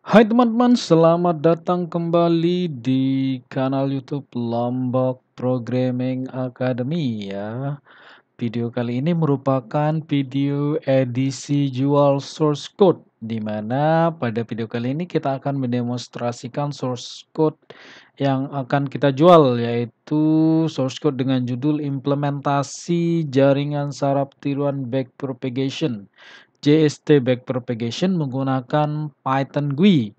Hai teman-teman, selamat datang kembali di kanal YouTube Lombok Programming Academy ya. Video kali ini merupakan video edisi jual source code, di mana pada video kali ini kita akan mendemonstrasikan source code yang akan kita jual, yaitu source code dengan judul implementasi jaringan saraf tiruan backpropagation JST backpropagation menggunakan Python GUI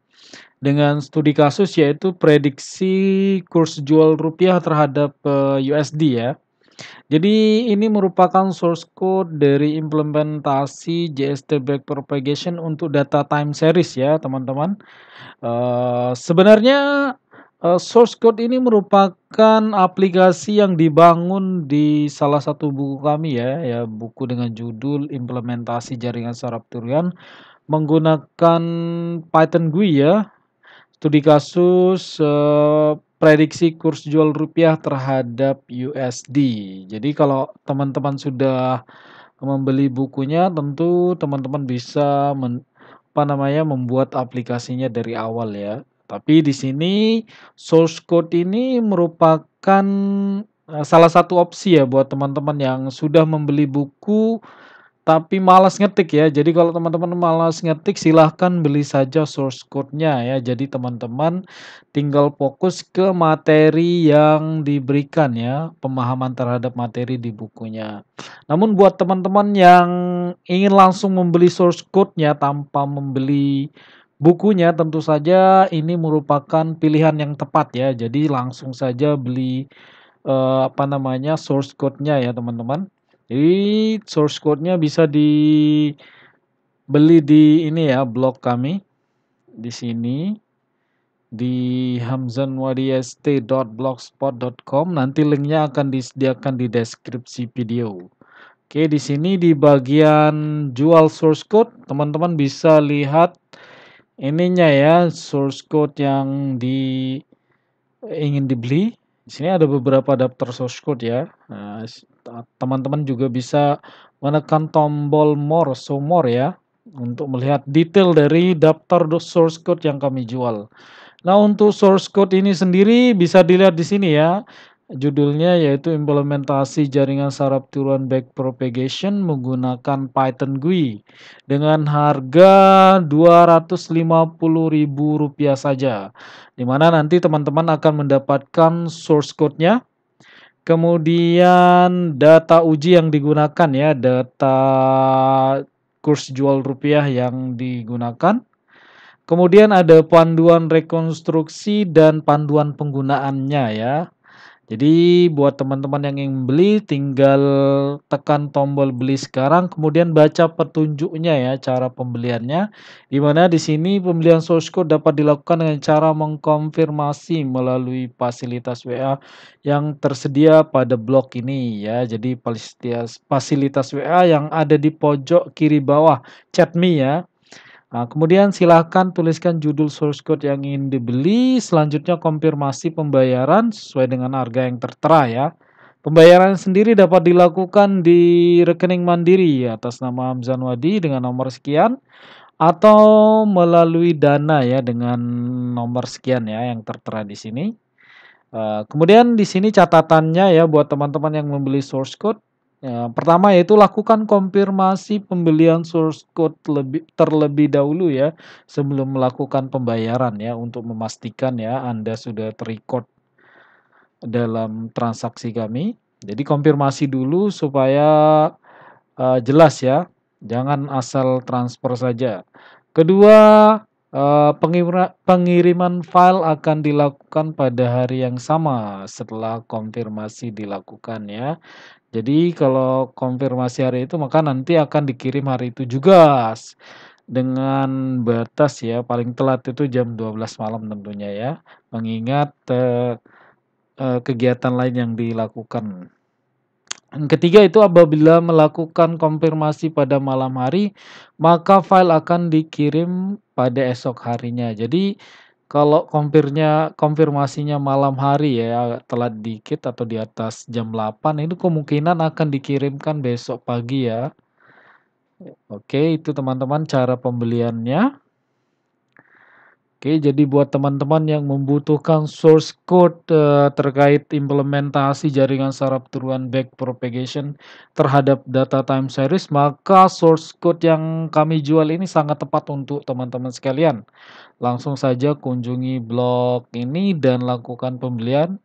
dengan studi kasus yaitu prediksi kurs jual rupiah terhadap USD ya. Jadi ini merupakan source code dari implementasi JST backpropagation untuk data time series ya teman-teman. Sebenarnya source code ini merupakan aplikasi yang dibangun di salah satu buku kami ya, buku dengan judul Implementasi Jaringan Saraf Turian menggunakan Python GUI ya. Studi kasus prediksi kurs jual rupiah terhadap USD. Jadi kalau teman-teman sudah membeli bukunya, tentu teman-teman bisa membuat aplikasinya dari awal ya. Tapi di sini source code ini merupakan salah satu opsi ya buat teman-teman yang sudah membeli buku tapi malas ngetik ya. Jadi kalau teman-teman malas ngetik silahkan beli saja source code-nya ya. Jadi teman-teman tinggal fokus ke materi yang diberikan ya, pemahaman terhadap materi di bukunya. Namun buat teman-teman yang ingin langsung membeli source code-nya tanpa membeli bukunya, tentu saja ini merupakan pilihan yang tepat ya. Jadi langsung saja beli source code-nya ya teman-teman. Jadi source code-nya bisa dibeli di ini ya, blog kami di sini di hamzanwadist.blogspot.com. Nanti linknya akan disediakan di deskripsi video. Oke, di sini di bagian jual source code, teman-teman bisa lihat ininya ya, source code yang ingin dibeli. Di sini ada beberapa daftar source code ya. Nah, teman-teman juga bisa menekan tombol more, show more ya, untuk melihat detail dari daftar source code yang kami jual. Nah, untuk source code ini sendiri bisa dilihat di sini ya. Judulnya yaitu implementasi jaringan saraf tiruan backpropagation menggunakan Python GUI dengan harga Rp250.000 saja. Di mana nanti teman-teman akan mendapatkan source code-nya, kemudian data uji yang digunakan ya, data kurs jual rupiah yang digunakan. Kemudian ada panduan rekonstruksi dan panduan penggunaannya ya. Jadi buat teman-teman yang ingin beli tinggal tekan tombol beli sekarang kemudian baca petunjuknya ya cara pembeliannya. Di mana di sini pembelian source code dapat dilakukan dengan cara mengkonfirmasi melalui fasilitas WA yang tersedia pada blog ini ya. Jadi fasilitas WA yang ada di pojok kiri bawah chat me ya. Nah, kemudian silahkan tuliskan judul source code yang ingin dibeli, selanjutnya konfirmasi pembayaran sesuai dengan harga yang tertera ya. Pembayaran sendiri dapat dilakukan di rekening mandiri atas nama Hamzan Wadi dengan nomor sekian atau melalui Dana ya dengan nomor sekian ya yang tertera di sini. Kemudian di sini catatannya ya buat teman-teman yang membeli source code. Ya, pertama yaitu lakukan konfirmasi pembelian source code terlebih dahulu ya sebelum melakukan pembayaran ya untuk memastikan ya Anda sudah terrecord dalam transaksi kami. Jadi konfirmasi dulu supaya jelas ya. Jangan asal transfer saja. Kedua, pengiriman file akan dilakukan pada hari yang sama setelah konfirmasi dilakukan ya. Jadi kalau konfirmasi hari itu maka nanti akan dikirim hari itu juga dengan batas ya paling telat itu jam 12 malam tentunya ya. Mengingat kegiatan lain yang dilakukan. Yang ketiga itu apabila melakukan konfirmasi pada malam hari, maka file akan dikirim pada esok harinya. Jadi kalau konfirmasinya malam hari ya, telat dikit atau di atas jam 8 itu kemungkinan akan dikirimkan besok pagi ya. Oke, itu teman-teman cara pembeliannya. Oke, jadi buat teman-teman yang membutuhkan source code terkait implementasi jaringan saraf turunan backpropagation terhadap data time series, maka source code yang kami jual ini sangat tepat untuk teman-teman sekalian. Langsung saja kunjungi blog ini dan lakukan pembelian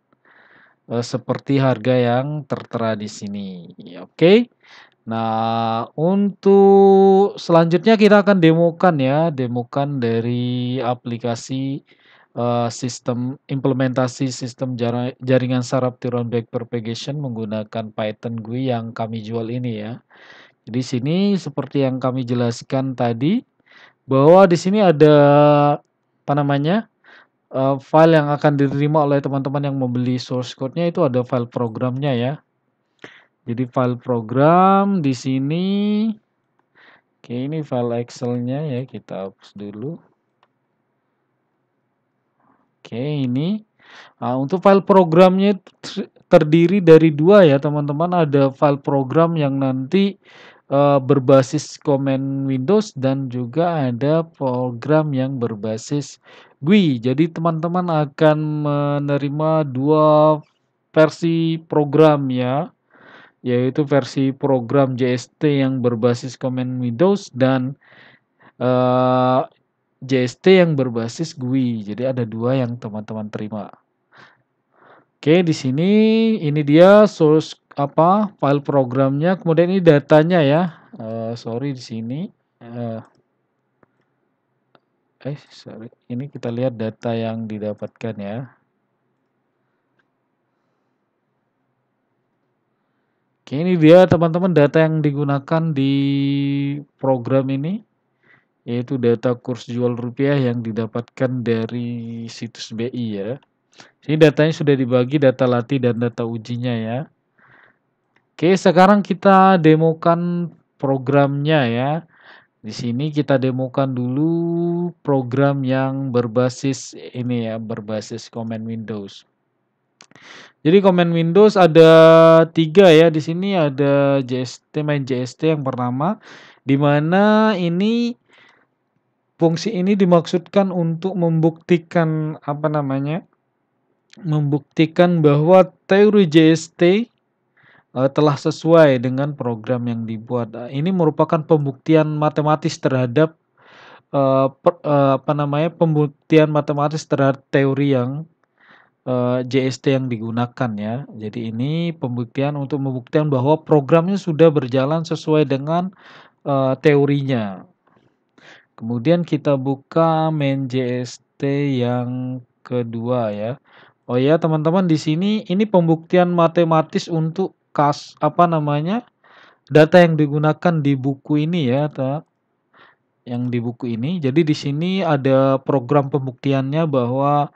seperti harga yang tertera di sini. Oke. Nah, untuk selanjutnya kita akan demokan ya, demokan dari aplikasi sistem implementasi sistem jaringan saraf neuron backpropagation menggunakan Python GUI yang kami jual ini ya. Di sini seperti yang kami jelaskan tadi, bahwa di sini ada apa namanya, file yang akan diterima oleh teman-teman yang membeli source code-nya itu ada file programnya ya. Jadi file program di sini, oke ini file Excel-nya ya, kita hapus dulu. Oke ini, untuk file programnya terdiri dari dua ya teman-teman, ada file program yang nanti berbasis command Windows dan juga ada program yang berbasis GUI. Jadi teman-teman akan menerima dua versi program ya, yaitu versi program JST yang berbasis command Windows dan eee, JST yang berbasis GUI. Jadi ada dua yang teman-teman terima. Oke, di sini ini dia source apa, file programnya, kemudian ini datanya ya, sorry di sini, eee, sorry, ini kita lihat data yang didapatkan ya. Oke, ini dia teman-teman data yang digunakan di program ini. Yaitu data kurs jual rupiah yang didapatkan dari situs BI ya. Ini datanya sudah dibagi data latih dan data ujinya ya. Oke, sekarang kita demokan programnya ya. Di sini kita demokan dulu program yang berbasis ini ya, berbasis command Windows. Jadi command Windows ada 3 ya. Di sini ada JST, main JST yang pertama, di mana ini fungsi ini dimaksudkan untuk membuktikan apa namanya, membuktikan bahwa teori JST telah sesuai dengan program yang dibuat. Ini merupakan pembuktian matematis terhadap apa namanya, pembuktian matematis terhadap teori yang JST yang digunakan ya. Jadi ini pembuktian untuk membuktikan bahwa programnya sudah berjalan sesuai dengan teorinya. Kemudian kita buka main JST yang kedua ya. Oh ya teman-teman, di sini ini pembuktian matematis untuk apa namanya, data yang digunakan di buku ini ya, yang di buku ini. Jadi di sini ada program pembuktiannya bahwa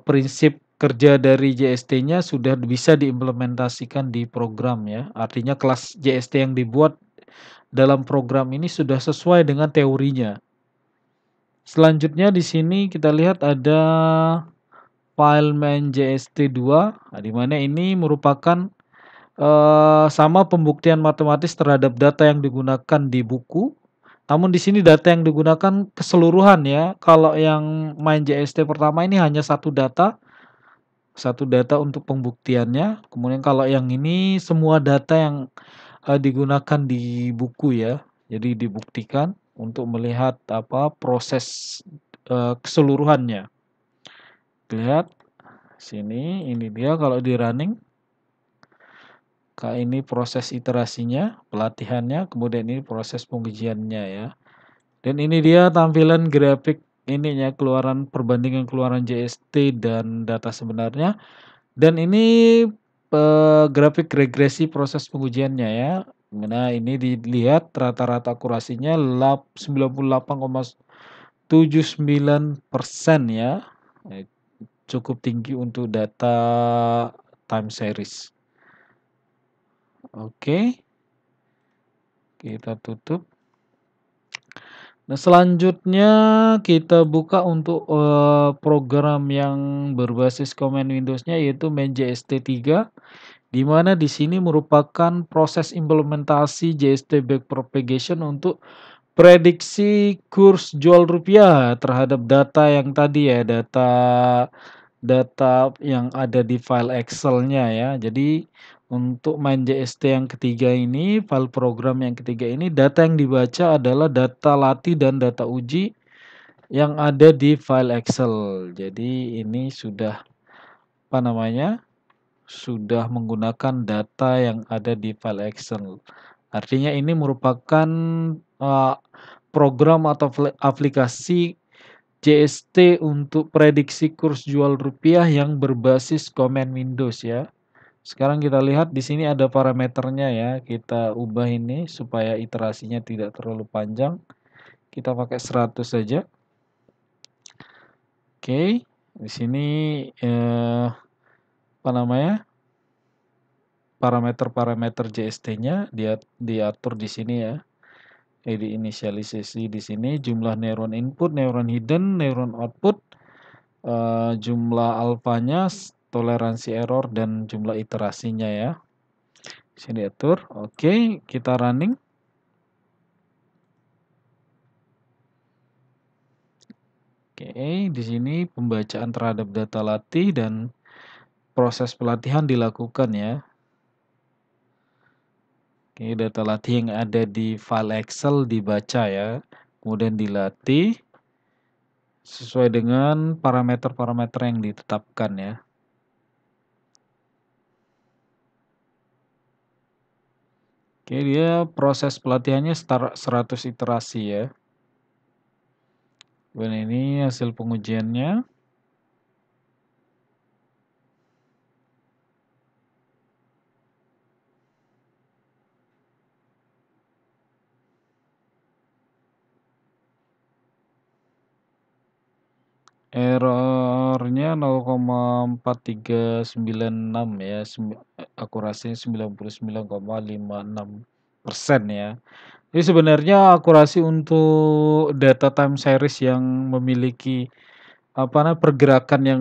prinsip kerja dari JST-nya sudah bisa diimplementasikan di program ya. Artinya kelas JST yang dibuat dalam program ini sudah sesuai dengan teorinya. Selanjutnya di sini kita lihat ada file main JST2, di mana ini merupakan sama pembuktian matematis terhadap data yang digunakan di buku. Namun di sini data yang digunakan keseluruhan ya. Kalau yang main JST pertama ini hanya satu data untuk pembuktiannya. Kemudian kalau yang ini semua data yang digunakan di buku ya. Jadi dibuktikan untuk melihat apa proses keseluruhannya. Lihat sini, ini dia kalau di running. Ini proses iterasinya, pelatihannya, kemudian ini proses pengujiannya ya. Dan ini dia tampilan grafik ininya, perbandingan keluaran JST dan data sebenarnya. Dan ini grafik regresi proses pengujiannya ya. Nah, ini dilihat rata-rata akurasinya 98,79% ya. Cukup tinggi untuk data time series. Oke. Kita tutup. Nah, selanjutnya kita buka untuk program yang berbasis command Windows-nya yaitu main JST3, di mana di sini merupakan proses implementasi JST backpropagation untuk prediksi kurs jual rupiah terhadap data yang tadi ya, data data yang ada di file Excel-nya ya. Jadi untuk main JST yang ketiga ini, file program yang ketiga ini, data yang dibaca adalah data latih dan data uji yang ada di file Excel. Jadi ini sudah apa namanya? Sudah menggunakan data yang ada di file Excel. Artinya ini merupakan program atau aplikasi JST untuk prediksi kurs jual rupiah yang berbasis command Windows ya. Sekarang kita lihat di sini ada parameternya ya. Kita ubah ini supaya iterasinya tidak terlalu panjang. Kita pakai 100 saja. Oke, di sini apa namanya? Parameter-parameter JST-nya dia diatur di sini ya. Diinisialisasi di sini jumlah neuron input, neuron hidden, neuron output, jumlah alfanya, toleransi error dan jumlah iterasinya ya. Di sini diatur. Oke, kita running. Oke, di sini pembacaan terhadap data latih dan proses pelatihan dilakukan ya. Oke, data latih yang ada di file Excel dibaca ya, kemudian dilatih sesuai dengan parameter-parameter yang ditetapkan ya. Oke, dia proses pelatihannya 100 iterasi ya. Dan ini hasil pengujiannya. Errornya 0,4396 ya, akurasinya 99,56% ya. Jadi sebenarnya akurasi untuk data time series yang memiliki pergerakan yang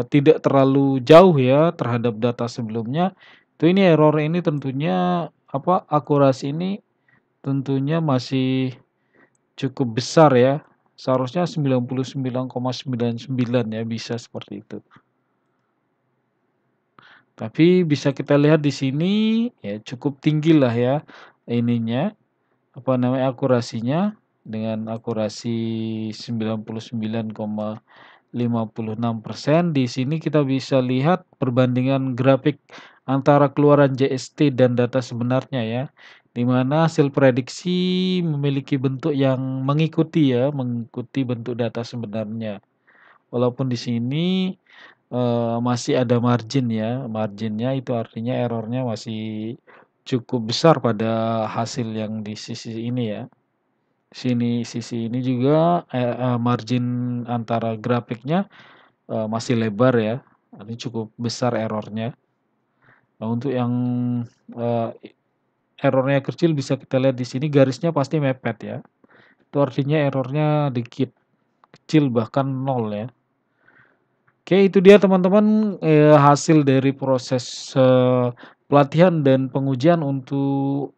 tidak terlalu jauh ya terhadap data sebelumnya. Itu ini error ini tentunya akurasi ini tentunya masih cukup besar ya. Seharusnya 99,99 ya, bisa seperti itu. Tapi bisa kita lihat di sini ya cukup tinggi lah ya ininya akurasinya dengan akurasi 99,56%. Di sini kita bisa lihat perbandingan grafik antara keluaran JST dan data sebenarnya ya, di mana hasil prediksi memiliki bentuk yang mengikuti bentuk data sebenarnya. Walaupun di sini masih ada margin ya, marginnya itu artinya errornya masih cukup besar pada hasil yang di sisi ini ya. Sisi ini juga margin antara grafiknya masih lebar ya, ini cukup besar errornya. Nah, untuk yang uh, errornya kecil bisa kita lihat di sini garisnya pasti mepet ya. Itu artinya errornya dikit, kecil bahkan nol ya. Oke, itu dia teman-teman hasil dari proses pelatihan dan pengujian untuk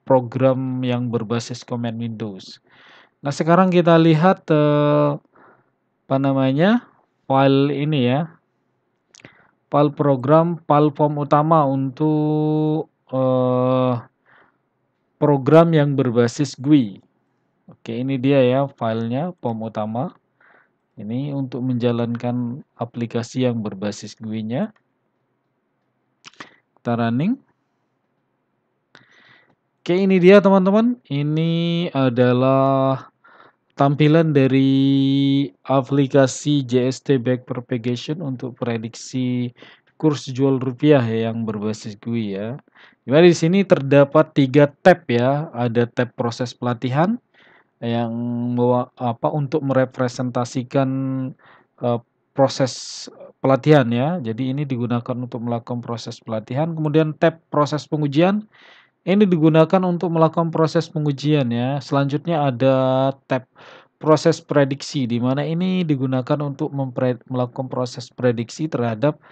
program yang berbasis command Windows. Nah, sekarang kita lihat file ini ya, file program, file form utama untuk program yang berbasis GUI. Oke, ini dia ya filenya, form utama. Ini untuk menjalankan aplikasi yang berbasis GUI-nya. Kita running. Oke, ini dia teman-teman. Ini adalah tampilan dari aplikasi JST Back Propagation untuk prediksi kurs jual rupiah ya, yang berbasis GUI ya. Dimana di sini terdapat 3 tab ya. Ada tab proses pelatihan yang untuk merepresentasikan proses pelatihan ya. Jadi ini digunakan untuk melakukan proses pelatihan. Kemudian tab proses pengujian ini digunakan untuk melakukan proses pengujian ya. Selanjutnya ada tab proses prediksi di mana ini digunakan untuk melakukan proses prediksi terhadap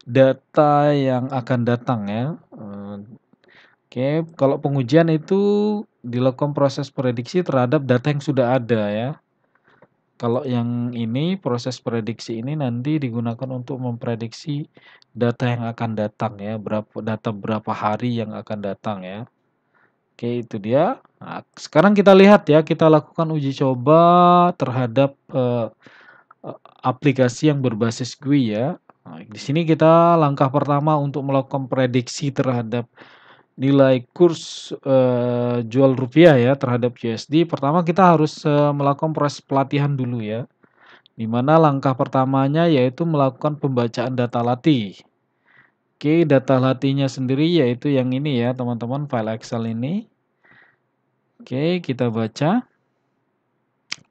data yang akan datang ya. Oke, kalau pengujian itu dilakukan proses prediksi terhadap data yang sudah ada ya. Kalau yang ini proses prediksi ini nanti digunakan untuk memprediksi data yang akan datang ya, berapa hari yang akan datang ya. Oke, itu dia. Nah, sekarang kita lihat ya, kita lakukan uji coba terhadap aplikasi yang berbasis GUI ya. Nah, di sini kita langkah pertama untuk melakukan prediksi terhadap nilai kurs jual rupiah ya terhadap USD. Pertama kita harus melakukan proses pelatihan dulu ya. Di mana langkah pertamanya yaitu melakukan pembacaan data latih. Oke, data latihnya sendiri yaitu yang ini ya, teman-teman, file Excel ini. Oke, kita baca.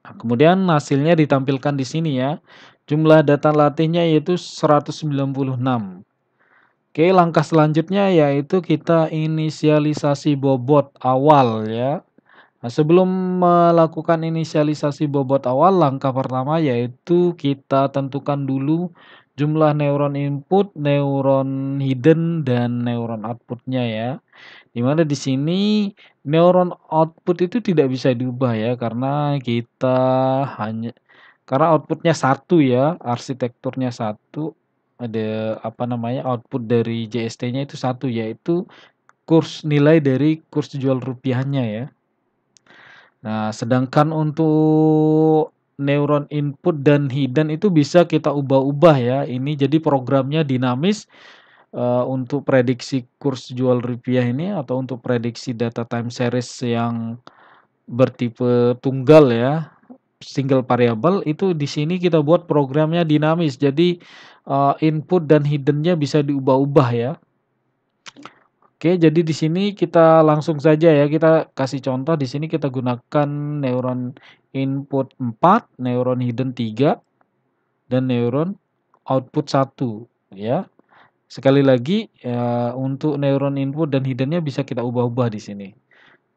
Nah, kemudian hasilnya ditampilkan di sini ya. Jumlah data latihnya yaitu 196. Oke, langkah selanjutnya yaitu kita inisialisasi bobot awal ya. Nah, sebelum melakukan inisialisasi bobot awal, langkah pertama yaitu kita tentukan dulu jumlah neuron input, neuron hidden, dan neuron outputnya ya. Di mana di sini neuron output itu tidak bisa diubah ya karena outputnya satu ya, arsitekturnya satu, ada apa namanya output dari JST-nya itu satu yaitu nilai dari kurs jual rupiahnya ya. Nah, sedangkan untuk neuron input dan hidden itu bisa kita ubah-ubah ya. Ini jadi programnya dinamis untuk prediksi kurs jual rupiah ini atau untuk prediksi data time series yang bertipe tunggal ya, single variable itu di sini kita buat programnya dinamis. Jadi input dan hidden-nya bisa diubah-ubah ya. Oke, jadi di sini kita langsung saja ya, kita kasih contoh di sini kita gunakan neuron input 4, neuron hidden 3, dan neuron output 1 ya. Sekali lagi untuk neuron input dan hidden-nya bisa kita ubah-ubah di sini.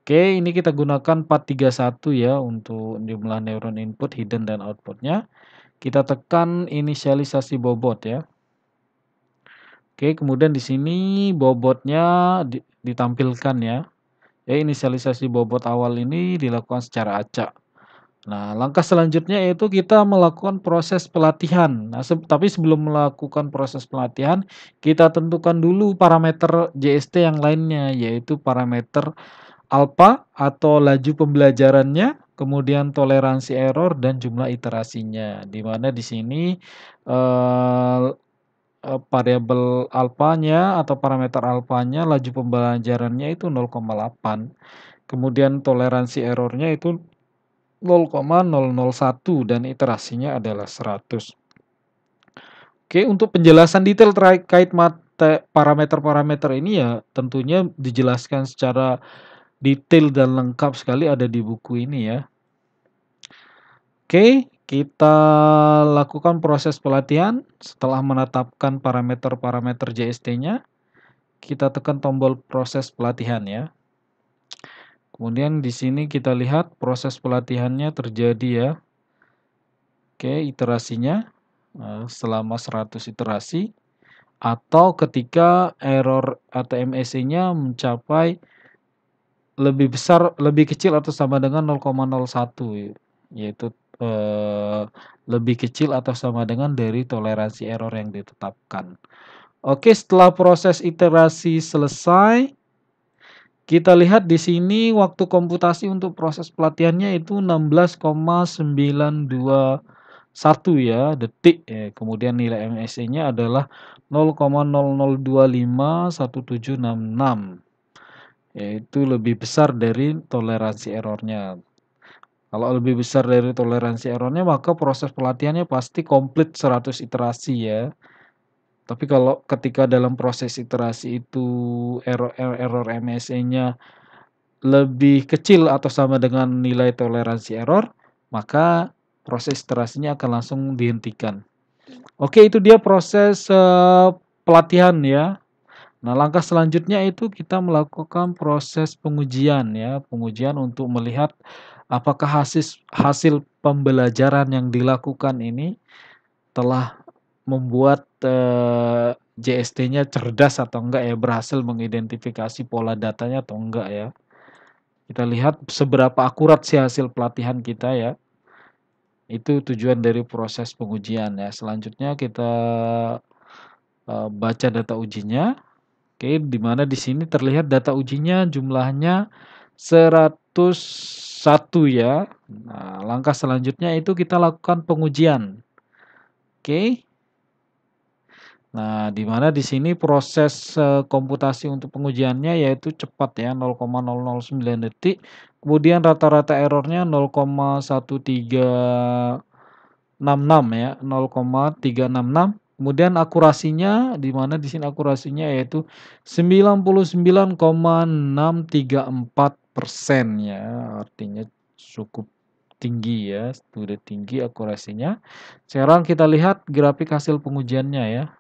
Oke, ini kita gunakan 431 ya untuk jumlah neuron input, hidden, dan outputnya. Kita tekan inisialisasi bobot ya. Oke, kemudian di sini bobotnya ditampilkan ya. Inisialisasi bobot awal ini dilakukan secara acak. Nah, langkah selanjutnya yaitu kita melakukan proses pelatihan. Nah, tapi sebelum melakukan proses pelatihan, kita tentukan dulu parameter JST yang lainnya, yaitu parameter alpha atau laju pembelajarannya, kemudian toleransi error dan jumlah iterasinya. Di mana di sini eh, variabel alfanya atau parameter alfanya laju pembelajarannya itu 0,8. Kemudian toleransi errornya itu 0,001 dan iterasinya adalah 100. Oke, untuk penjelasan detail terkait parameter-parameter ini ya tentunya dijelaskan secara detail dan lengkap sekali ada di buku ini ya. Oke, kita lakukan proses pelatihan setelah menetapkan parameter-parameter JST-nya. Kita tekan tombol proses pelatihan ya. Kemudian di sini kita lihat proses pelatihannya terjadi ya. Oke, iterasinya selama 100 iterasi atau ketika error ATMEC-nya mencapai lebih kecil atau sama dengan 0,01 yaitu lebih kecil atau sama dengan dari toleransi error yang ditetapkan. Oke, setelah proses iterasi selesai, kita lihat di sini waktu komputasi untuk proses pelatihannya itu 16,921 ya detik ya. Kemudian nilai MSE-nya adalah 0,00251766. Yaitu lebih besar dari toleransi errornya. Kalau lebih besar dari toleransi errornya maka proses pelatihannya pasti komplit 100 iterasi ya. Tapi kalau ketika dalam proses iterasi itu error MSE-nya lebih kecil atau sama dengan nilai toleransi error, maka proses iterasinya akan langsung dihentikan. Oke, itu dia proses pelatihan ya. Nah, langkah selanjutnya itu kita melakukan proses pengujian ya, pengujian untuk melihat apakah hasil pembelajaran yang dilakukan ini telah membuat JST-nya cerdas atau enggak ya, berhasil mengidentifikasi pola datanya atau enggak ya. Kita lihat seberapa akurat sih hasil pelatihan kita ya. Itu tujuan dari proses pengujian ya. Selanjutnya kita baca data ujinya. Oke, di mana di sini terlihat data ujinya jumlahnya 101 ya. Nah, langkah selanjutnya itu kita lakukan pengujian. Oke. Nah, di mana di sini proses komputasi untuk pengujiannya yaitu cepat ya, 0,009 detik. Kemudian rata-rata errornya 0,1366 ya, 0,366. Kemudian akurasinya di mana di sini akurasinya yaitu 99,634% ya. Artinya cukup tinggi ya, sudah tinggi akurasinya. Sekarang kita lihat grafik hasil pengujiannya ya.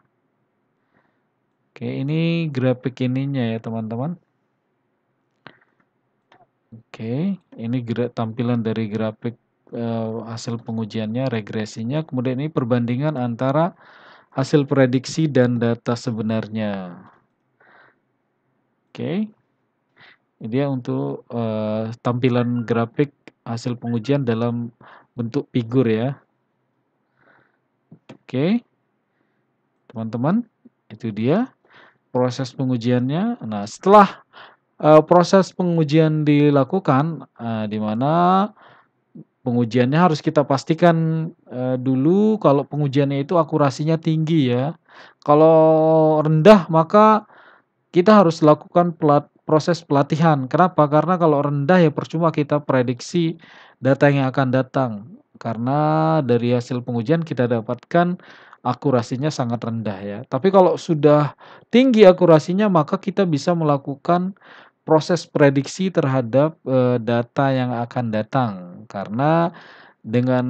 Oke, ini grafik ininya ya teman-teman. Oke, ini tampilan dari grafik hasil pengujiannya, regresinya. Kemudian ini perbandingan antara hasil prediksi dan data sebenarnya. Oke, ini dia untuk tampilan grafik hasil pengujian dalam bentuk figur ya. Oke, teman-teman, itu dia proses pengujiannya. Nah, setelah proses pengujian dilakukan, di mana pengujiannya harus kita pastikan dulu kalau pengujiannya itu akurasinya tinggi ya. Kalau rendah maka kita harus lakukan proses pelatihan. Kenapa? Karena kalau rendah ya percuma kita prediksi data yang akan datang. Karena dari hasil pengujian kita dapatkan akurasinya sangat rendah ya. Tapi kalau sudah tinggi akurasinya maka kita bisa melakukan proses prediksi terhadap data yang akan datang. Karena dengan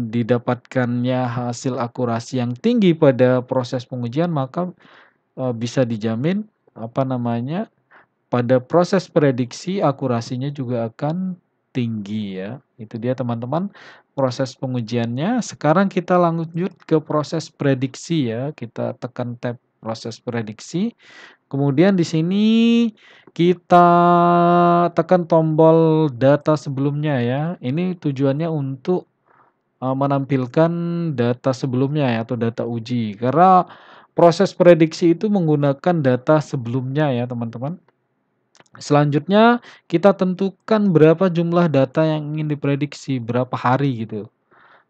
didapatkannya hasil akurasi yang tinggi pada proses pengujian maka bisa dijamin apa namanya, pada proses prediksi akurasinya juga akan tinggi ya. Itu dia teman-teman proses pengujiannya. Sekarang kita lanjut ke proses prediksi ya. Kita tekan tab proses prediksi. Kemudian di sini kita tekan tombol data sebelumnya ya. Ini tujuannya untuk menampilkan data sebelumnya ya atau data uji. Karena proses prediksi itu menggunakan data sebelumnya ya teman-teman. Selanjutnya kita tentukan berapa jumlah data yang ingin diprediksi, berapa hari gitu.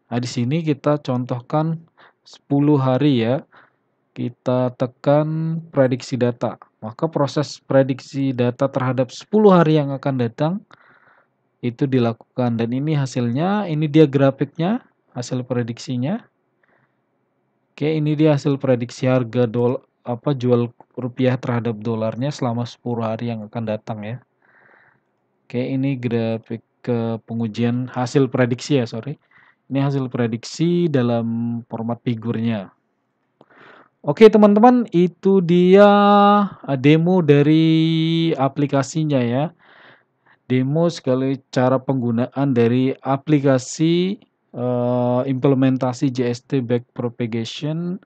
Nah, di sini kita contohkan 10 hari ya. Kita tekan prediksi data. Maka proses prediksi data terhadap 10 hari yang akan datang itu dilakukan dan ini hasilnya, ini dia grafiknya, hasil prediksinya. Oke, ini dia hasil prediksi harga jual rupiah terhadap dolarnya selama 10 hari yang akan datang ya. Oke, ini grafik pengujian hasil prediksi ya, sorry. Ini hasil prediksi dalam format figurnya. Oke, teman-teman, itu dia demo dari aplikasinya ya. Demo sekali cara penggunaan dari aplikasi implementasi JST Backpropagation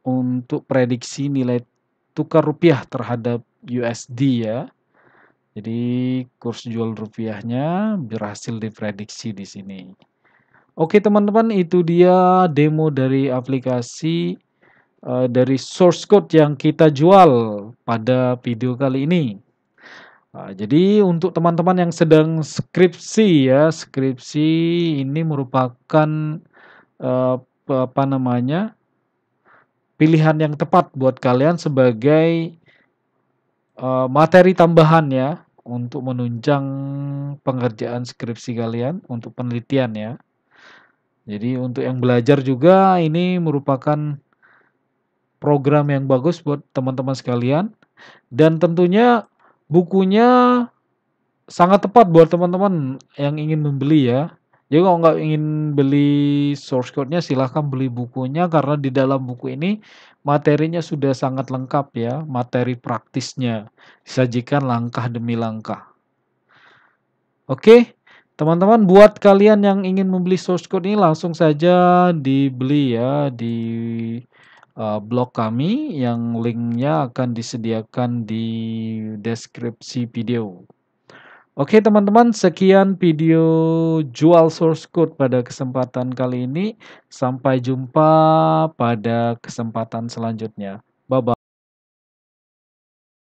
untuk prediksi nilai tukar rupiah terhadap USD ya. Jadi kurs jual rupiahnya berhasil diprediksi di sini. Oke teman-teman, itu dia demo dari aplikasi dari source code yang kita jual pada video kali ini. Jadi untuk teman-teman yang sedang skripsi ya, skripsi ini merupakan apa namanya, pilihan yang tepat buat kalian sebagai materi tambahan ya untuk menunjang pengerjaan skripsi kalian untuk penelitian ya. Jadi untuk yang belajar juga ini merupakan program yang bagus buat teman-teman sekalian dan tentunya bukunya sangat tepat buat teman-teman yang ingin membeli ya. Jadi kalau nggak ingin beli source code-nya silahkan beli bukunya karena di dalam buku ini materinya sudah sangat lengkap ya, materi praktisnya disajikan langkah demi langkah. Oke, teman-teman buat kalian yang ingin membeli source code ini langsung saja dibeli ya di blog kami yang linknya akan disediakan di deskripsi video. Oke teman-teman, sekian video jual source code pada kesempatan kali ini. Sampai jumpa pada kesempatan selanjutnya. Bye-bye.